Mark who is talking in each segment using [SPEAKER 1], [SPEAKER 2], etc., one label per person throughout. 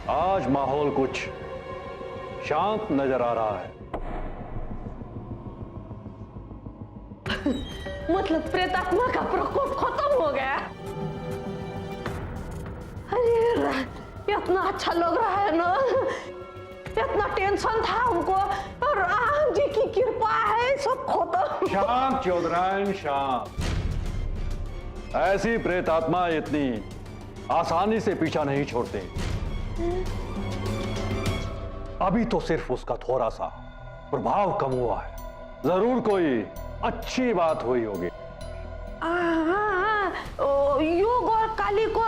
[SPEAKER 1] आज माहौल कुछ शांत नजर आ रहा है।
[SPEAKER 2] मतलब प्रेतात्मा का प्रकोप खत्म हो गया। अरे इतना अच्छा लग रहा है ना, इतना टेंशन था हमको और राम जी की कृपा है सब खत्म।
[SPEAKER 1] शांत चौधरायन शांत। ऐसी प्रेतात्मा इतनी आसानी से पीछा नहीं छोड़ते। अभी तो सिर्फ उसका थोड़ा सा प्रभाव कम हुआ है, जरूर कोई अच्छी बात हुई होगी।
[SPEAKER 2] योग और काली को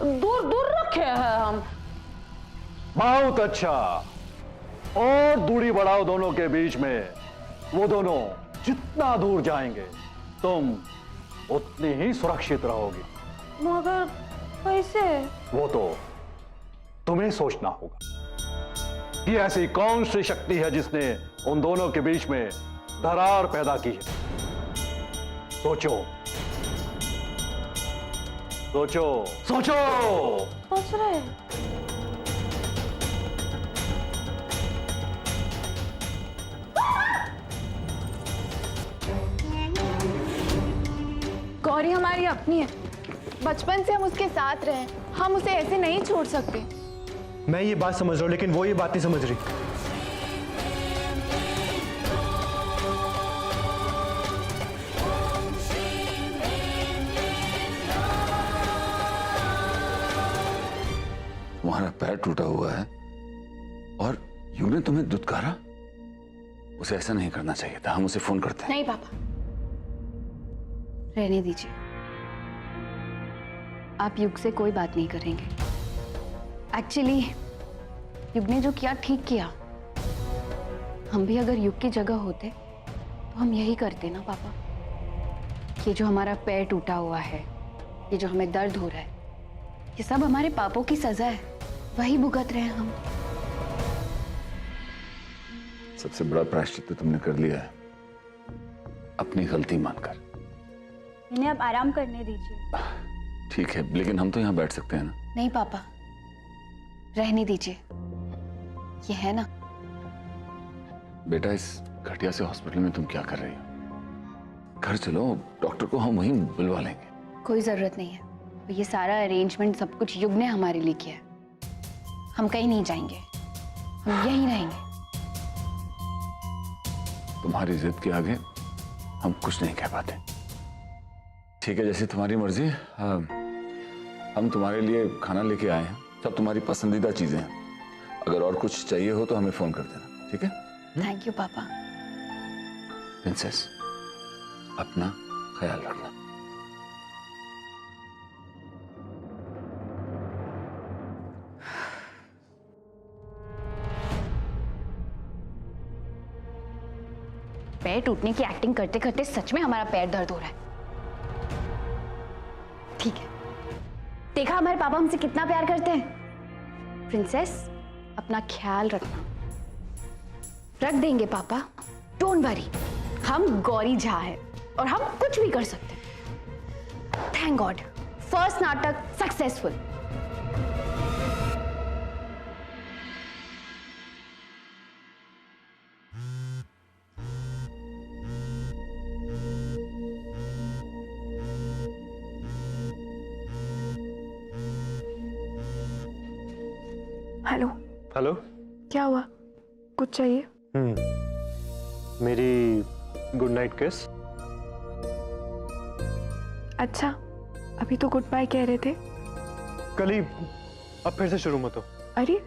[SPEAKER 2] दूर दूर रखे हैं हम।
[SPEAKER 1] बहुत अच्छा, और दूरी बढ़ाओ दोनों के बीच में। वो दोनों जितना दूर जाएंगे तुम उतनी ही सुरक्षित रहोगी।
[SPEAKER 2] मगर कैसे?
[SPEAKER 1] वो तो तुम्हें सोचना होगा कि ऐसी कौन सी शक्ति है जिसने उन दोनों के बीच में दरार पैदा की है। सोचो सोचो सोचो।
[SPEAKER 2] सोच रहे।
[SPEAKER 3] गौरी हमारी अपनी है, बचपन से हम उसके साथ रहे, हम उसे ऐसे नहीं छोड़ सकते।
[SPEAKER 4] मैं ये बात समझ रहा हूँ लेकिन वो ये बात नहीं समझ रही।
[SPEAKER 5] तुम्हारा पैर टूटा हुआ है और युग ने तुम्हें दुत्कारा। उसे ऐसा नहीं करना चाहिए था, हम उसे फोन करते हैं।
[SPEAKER 3] नहीं पापा, रहने दीजिए। आप युग से कोई बात नहीं करेंगे। एक्चुअली युग ने जो किया ठीक किया। हम भी अगर युग की जगह होते तो हम यही करते ना पापा। ये जो हमारा पैर टूटा हुआ है, ये जो हमें दर्द हो रहा है, ये सब हमारे पापों की सजा है, वही भुगत रहे हैं हम।
[SPEAKER 5] सबसे बड़ा प्रायश्चित तुमने कर लिया है, अपनी गलती मानकर।
[SPEAKER 6] इन्हें अब आराम करने दीजिए।
[SPEAKER 5] ठीक है, लेकिन हम तो यहाँ बैठ सकते हैं ना?
[SPEAKER 3] नहीं पापा, रहने दीजिए। ये है ना।
[SPEAKER 5] बेटा, इस घटिया से हॉस्पिटल में तुम क्या कर रही हो? घर चलो, डॉक्टर को हम वहीं बुलवा लेंगे।
[SPEAKER 3] कोई जरूरत नहीं है, ये सारा अरेंजमेंट सब कुछ युग ने हमारे लिए किया है। हम कहीं नहीं जाएंगे, हम यहीं रहेंगे।
[SPEAKER 5] तुम्हारी जिद के आगे हम कुछ नहीं कह पाते। ठीक है, जैसे तुम्हारी मर्जी। हम तुम्हारे लिए खाना लेके आए हैं, सब तुम्हारी पसंदीदा चीजें हैं। अगर और कुछ चाहिए हो तो हमें फोन कर देना, ठीक है?
[SPEAKER 3] थैंक यू पापा।
[SPEAKER 5] प्रिंसेस, अपना ख्याल रखना।
[SPEAKER 3] पैर टूटने की एक्टिंग करते करते सच में हमारा पैर दर्द हो रहा है। ठीक है, देखा हमारे पापा हमसे कितना प्यार करते हैं। प्रिंसेस, अपना ख्याल रखना। रख देंगे पापा, डोंट वरी। हम गौरी झा हैं और हम कुछ भी कर सकते हैं। थैंक गॉड, फर्स्ट नाटक सक्सेसफुल।
[SPEAKER 7] हेलो।
[SPEAKER 4] हेलो।
[SPEAKER 7] क्या हुआ? कुछ चाहिए?
[SPEAKER 4] मेरी गुड नाइट किस।
[SPEAKER 7] अच्छा, अभी तो गुड बाय कह रहे थे।
[SPEAKER 4] कल ही, अब फिर से शुरू मत हो।
[SPEAKER 7] अरे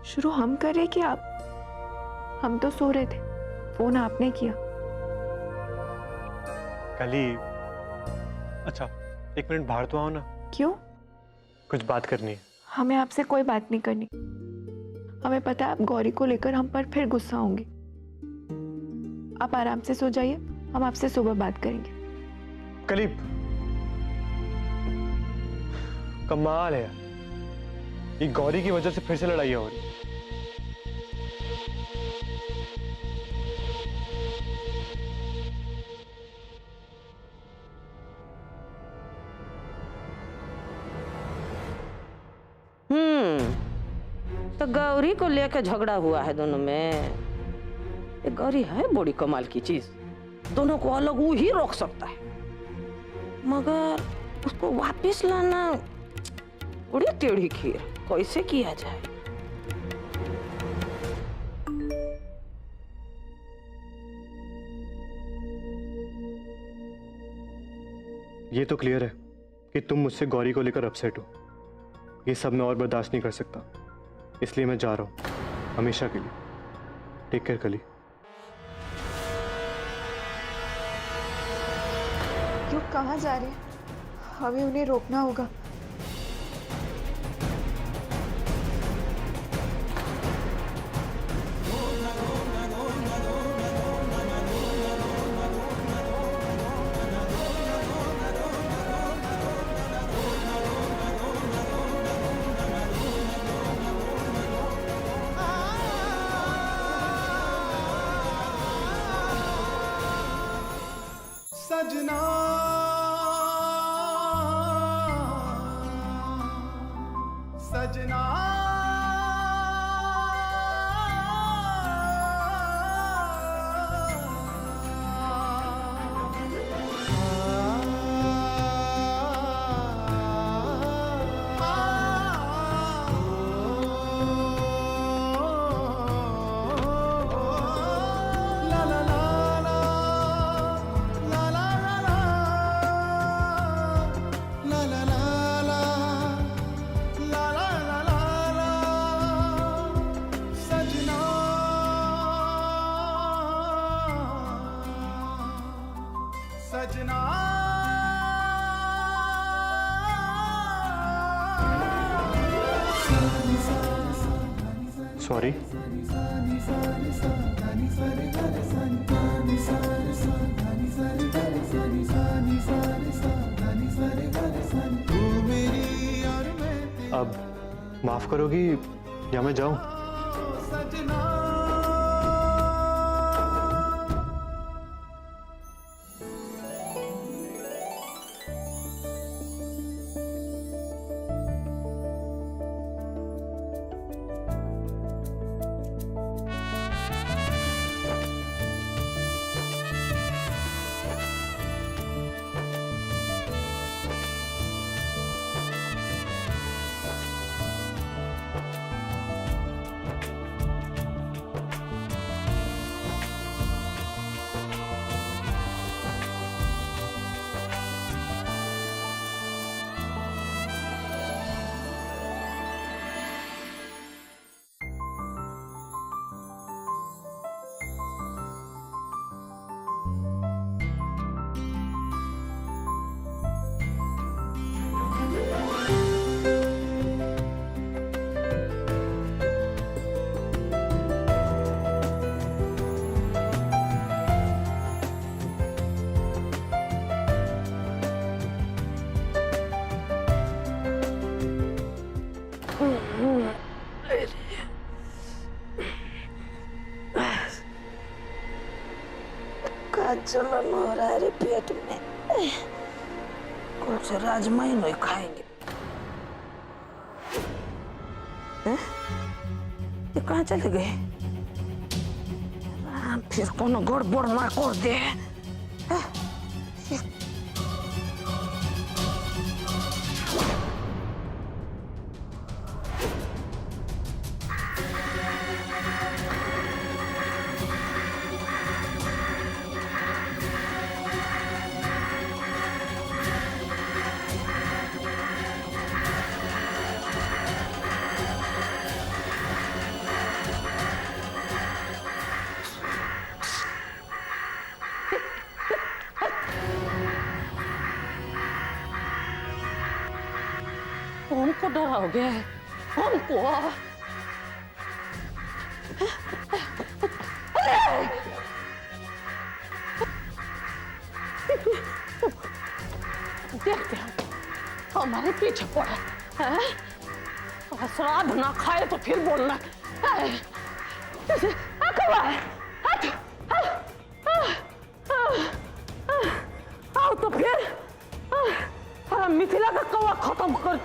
[SPEAKER 7] शुरू हम कर रहे कि आप? हम तो सो रहे थे, फोन आपने किया।
[SPEAKER 4] कल ही। अच्छा, 1 मिनट बाहर तो आओ ना।
[SPEAKER 7] क्यों?
[SPEAKER 4] कुछ बात करनी है।
[SPEAKER 7] हमें आपसे कोई बात नहीं करनी। हमें पता है आप गौरी को लेकर हम पर फिर गुस्सा होंगे। आप आराम से सो जाइए, हम आपसे सुबह बात करेंगे।
[SPEAKER 4] कलीब, कमाल है, ये गौरी की वजह से फिर से लड़ाई हो रही है।
[SPEAKER 2] तो गौरी को लेकर झगड़ा हुआ है दोनों में। ये गौरी है बड़ी कमाल की चीज, दोनों को अलग वो ही रोक सकता है, मगर उसको वापस लाना बड़ी टेढ़ी खीर, कैसे किया जाए?
[SPEAKER 4] ये तो क्लियर है कि तुम मुझसे गौरी को लेकर अपसेट हो। ये सब मैं और बर्दाश्त नहीं कर सकता, इसलिए मैं जा रहा हूं हमेशा के लिए। टेक केयर कली।
[SPEAKER 7] क्यों, कहाँ जा रहे हैं? हमें उन्हें रोकना होगा।
[SPEAKER 8] सजना सजना सजना
[SPEAKER 4] सॉरी। अब माफ करोगी या मैं जाऊं?
[SPEAKER 8] सजना
[SPEAKER 2] जलन हो रहा है रे पेट में, कुछ राजमा ही नहीं खाएंगे। ये कहाँ चले गए? फिर कोनो गड़बड़ ना कर दे। हमको डराओगे? हमको? देखते हैं हमारे पीछे पड़ा है। श्राद्ध ना खाए तो फिर बोलना आओ तो फिर सारा मिथिला का कौवा खत्म कर।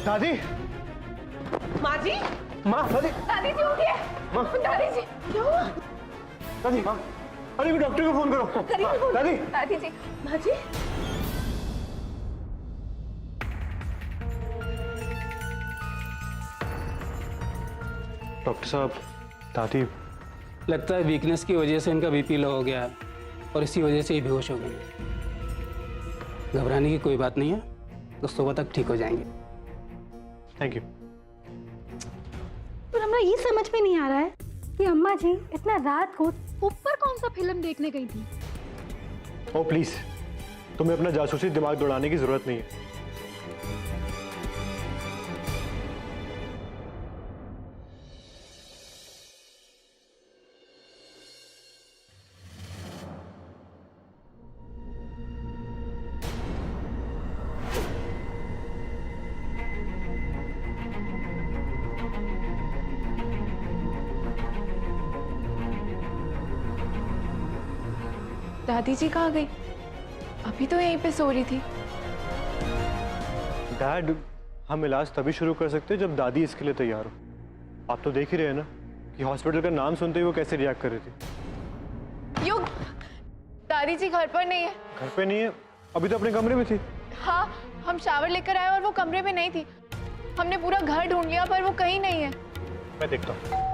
[SPEAKER 4] दादी,
[SPEAKER 2] माँ जी,
[SPEAKER 4] माँ, दादी,
[SPEAKER 3] दादी जी उठिए।
[SPEAKER 4] माँ,
[SPEAKER 3] दादी जी क्या हुआ?
[SPEAKER 4] दादी, माँ, अरे भी डॉक्टर को फोन करो। दादी,
[SPEAKER 3] दादी जी, माँ जी।
[SPEAKER 4] डॉक्टर साहब, दादी,
[SPEAKER 9] लगता है वीकनेस की वजह से इनका बीपी लो हो गया है और इसी वजह से ही बेहोश हो गए। घबराने की कोई बात नहीं है, तो सुबह तक ठीक हो जाएंगे।
[SPEAKER 4] Thank you.
[SPEAKER 6] पर हमें ये समझ में नहीं आ रहा है कि अम्मा जी इतना रात को ऊपर कौन सा फिल्म देखने गई थी।
[SPEAKER 4] ओ प्लीज, तुम्हें अपना जासूसी दिमाग दौड़ाने की जरूरत नहीं है।
[SPEAKER 7] दादी जी कहाँ गई? अभी तो यहीं पे सो रही थी।
[SPEAKER 4] डैड, हम इलाज तभी शुरू कर सकते हैं जब दादी इसके लिए तैयार हो। आप तो देख ही रहे हैं ना कि हॉस्पिटल का नाम सुनते ही वो कैसे रिएक्ट कर रही थी।
[SPEAKER 7] युग, दादी जी घर पर नहीं है।
[SPEAKER 4] घर पे नहीं है? अभी तो अपने कमरे में थी।
[SPEAKER 7] हाँ, हम शावर लेकर आए और वो कमरे में नहीं थी। हमने पूरा घर ढूंढ लिया पर वो कहीं नहीं है।
[SPEAKER 4] मैं देखता हूँ।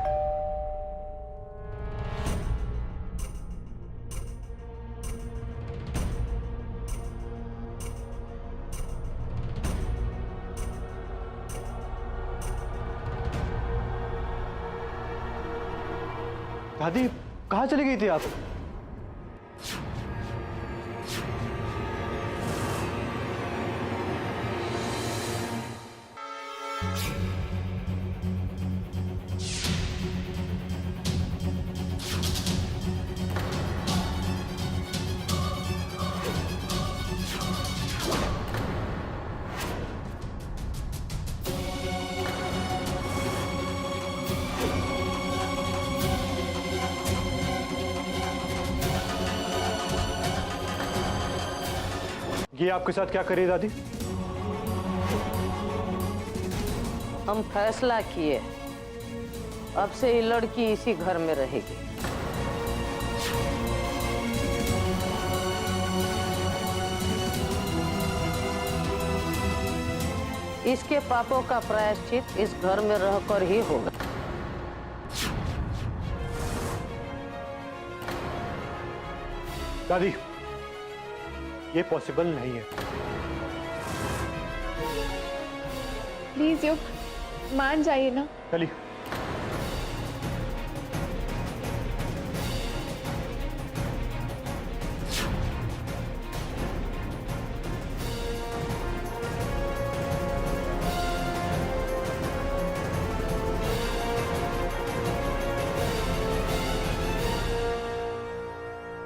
[SPEAKER 4] दादी, कहाँ चली गई थी आप? ये आपके साथ क्या करी दादी?
[SPEAKER 2] हम फैसला किए, अब से ये लड़की इसी घर में रहेगी। इसके पापों का प्रायश्चित इस घर में रहकर ही होगा।
[SPEAKER 4] दादी, ये पॉसिबल नहीं है।
[SPEAKER 7] प्लीज युग, मान जाइए ना।
[SPEAKER 4] चलिए।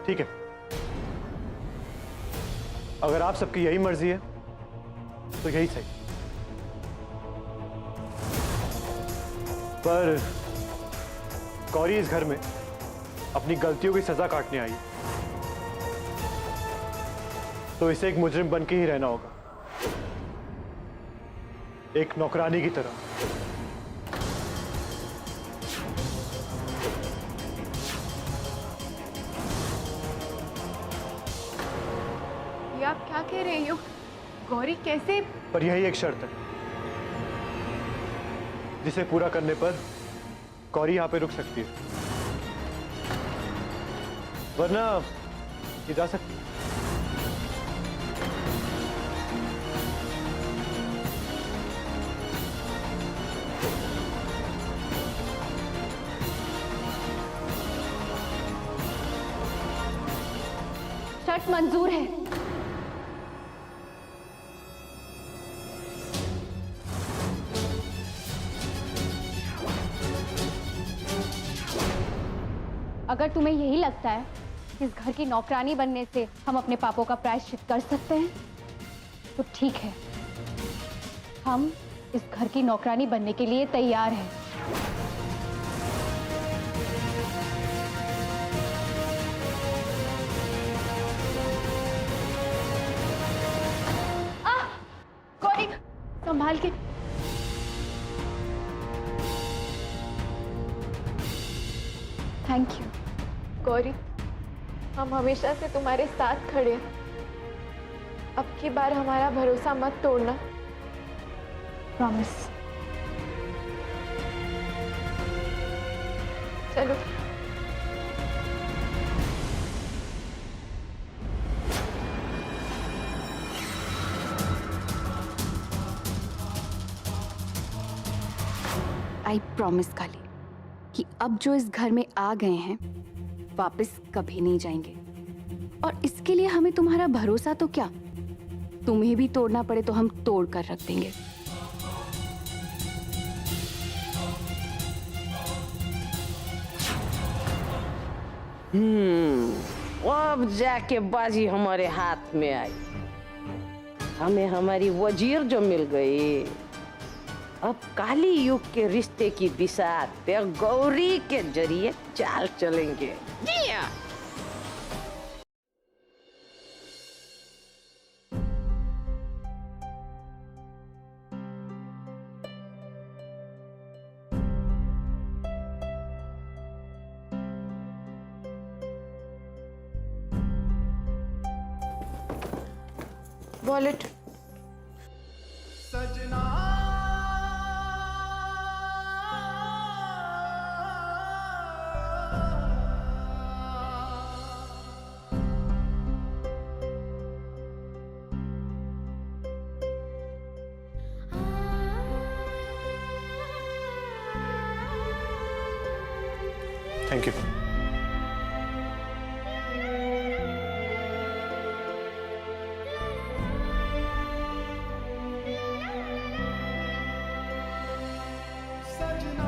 [SPEAKER 4] ठीक है, अगर आप सबकी यही मर्जी है तो यही सही। पर गौरी इस घर में अपनी गलतियों की सजा काटने आई, तो इसे एक मुजरिम बन के ही रहना होगा, एक नौकरानी की तरह।
[SPEAKER 7] ये आप क्या कह रहे हैं युग? गौरी कैसे?
[SPEAKER 4] पर यही एक शर्त है जिसे पूरा करने पर गौरी यहां पे रुक सकती है, वरना ये जा सकती है।
[SPEAKER 3] शर्त मंजूर है। अगर तुम्हें यही लगता है कि इस घर की नौकरानी बनने से हम अपने पापों का प्रायश्चित कर सकते हैं, तो ठीक है, हम इस घर की नौकरानी बनने के लिए तैयार हैं। गौरी, संभाल के। Thank you.
[SPEAKER 7] गौरी, हम हमेशा से तुम्हारे साथ खड़े हैं। अब की बार हमारा भरोसा मत तोड़ना।
[SPEAKER 3] प्रॉमिस।
[SPEAKER 7] चलो।
[SPEAKER 3] आई प्रॉमिस काली कि अब जो इस घर में आ गए हैं वापस कभी नहीं जाएंगे, और इसके लिए हमें तुम्हारा भरोसा तो क्या, तुम्हें भी तोड़ना पड़े तो हम तोड़ कर रख देंगे।
[SPEAKER 2] अब जाके बाजी हमारे हाथ में आई। हमें हमारी वजीर जो मिल गई, अब काली युग के रिश्ते की बिसात पे गौरी के जरिए चाल चलेंगे। जी हाँ।
[SPEAKER 7] वॉलेट।
[SPEAKER 8] सजना
[SPEAKER 4] थैंक यू।
[SPEAKER 8] सजना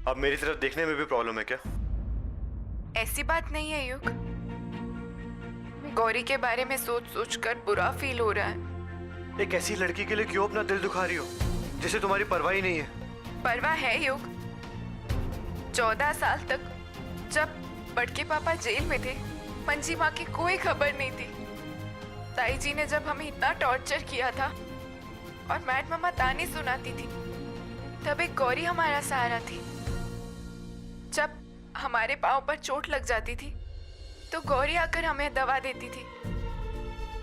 [SPEAKER 4] अब मेरी तरफ देखने में भी प्रॉब्लम है क्या?
[SPEAKER 7] ऐसी बात नहीं है युग। गौरी के बारे में सोच सोच कर बुरा फील हो रहा है।
[SPEAKER 4] एक ऐसी लड़की के लिए क्यों अपना दिल दुखा रही हो जिसे तुम्हारी परवाह ही नहीं है?
[SPEAKER 7] परवाह है युग। 14 साल तक जब बड़के पापा जेल में थे, मंजी माँ की कोई खबर नहीं थी। ताई जी ने जब हमें इतना टॉर्चर किया था और मैड मामा ताने सुनाती थी, तब एक गौरी हमारा सहारा थी। जब हमारे पाँव पर चोट लग जाती थी तो गौरी आकर हमें दवा देती थी।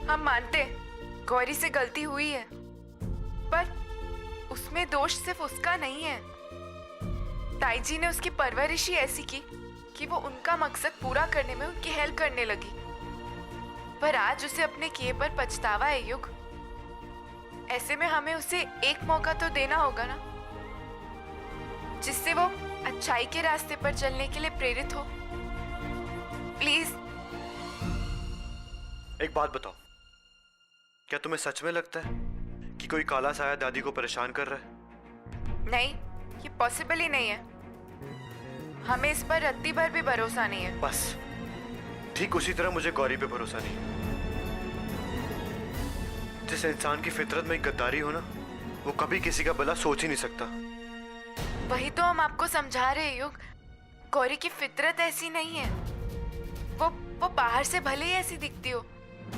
[SPEAKER 7] हम मानते गौरी से गलती हुई है, पर उसमें दोष सिर्फ उसका नहीं है। ताई जी ने उसकी परवरिश ही ऐसी की कि वो उनका मकसद पूरा करने में उनकी हेल्प करने लगी। पर आज उसे अपने किए पर पछतावा है युग। ऐसे में हमें उसे एक मौका तो देना होगा ना, जिससे वो अच्छाई के रास्ते पर चलने के लिए प्रेरित हो। प्लीज।
[SPEAKER 4] एक बात बताओ, क्या तुम्हें सच में लगता है कि कोई काला साया दादी को परेशान कर रहा है?
[SPEAKER 7] नहीं, ये पॉसिबल ही नहीं है। हमें इस पर रत्ती भर भी भरोसा नहीं है।
[SPEAKER 4] बस ठीक उसी तरह मुझे गौरी पे भरोसा नहीं है। जिस इंसान की फितरत में एक गद्दारी हो ना, वो कभी किसी का भला सोच ही नहीं सकता।
[SPEAKER 7] वही तो हम आपको समझा रहे हैं युग। गौरी की फितरत ऐसी नहीं है। वो बाहर से भले ही ऐसी दिखती हो,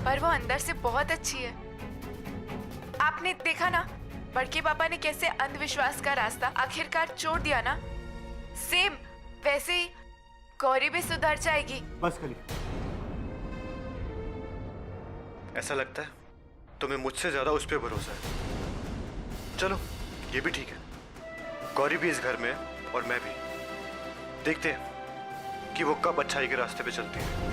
[SPEAKER 7] पर वो अंदर से बहुत अच्छी है। आपने देखा ना, बड़के पापा ने कैसे अंधविश्वास का रास्ता आखिरकार छोड़ दिया ना। सेम वैसे ही गौरी भी सुधर जाएगी।
[SPEAKER 4] बस करिए। ऐसा लगता है तुम्हें मुझसे ज्यादा उस पर भरोसा है। चलो ये भी ठीक है, गौरी भी इस घर में है और मैं भी। देखते हैं कि वो कब अच्छाई के रास्ते पे चलती है।